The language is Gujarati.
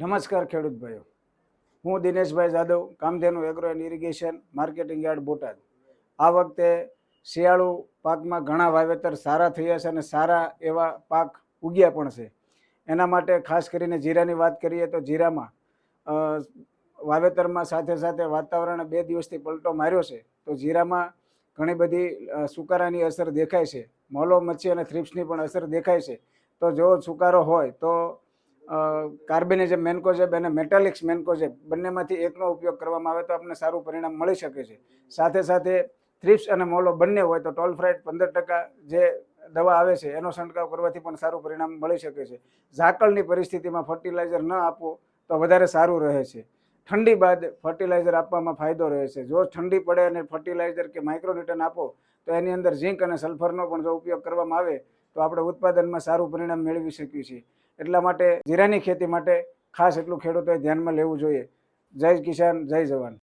નમસ્કાર ખેડૂત ભાઈઓ, હું Dineshbhai Jadav, Kamdhenu agro and irrigation marketing yard Botad. આ વખતે શિયાળુ પાકમાં ઘણા વાવેતર સારા થયા છે અને સારા એવા પાક ઉગ્યા પણ છે. એના માટે ખાસ કરીને જીરાની વાત કરીએ તો જીરામાં વાવેતરમાં સાથે સાથે વાતાવરણે 2 દિવસથી પલટો માર્યો છે, તો જીરામાં ઘણી બધી સુકારાની અસર દેખાય છે. મોલો મચ્છી અને થ્રિપ્સની પણ અસર દેખાય છે. તો જો સુકારો હોય તો કાર્બેનિઝમ મેન્કોઝેબ અને મેટાલિક્સ મેન્કોઝેબ બંનેમાંથી એકનો ઉપયોગ કરવામાં આવે તો આપણને સારું પરિણામ મળી શકે છે. સાથે સાથે થ્રિપ્સ અને મોલો બંને હોય તો ટોલફ્રાઇટ 15% જે દવા આવે છે એનો છંટકાવ કરવાથી પણ સારું પરિણામ મળી શકે છે. ઝાકળની પરિસ્થિતિમાં ફર્ટિલાઇઝર ન આપવું તો વધારે સારું રહે છે. ઠંડી બાદ ફર્ટિલાઇઝર આપવામાં ફાયદો રહે છે. જો ઠંડી પડે અને ફર્ટિલાઇઝર કે માઇક્રોન્યુટ્રન આપો તો એની અંદર ઝીંક અને સલ્ફરનો પણ જો ઉપયોગ કરવામાં આવે તો આપણે ઉત્પાદનમાં સારું પરિણામ મેળવી શકીએ છીએ. એટલા માટે જીરાની ખેતી માટે ખાસ એટલું ખેડૂતોએ ધ્યાનમાં લેવું જોઈએ. જય કિસાન, જય જવાન.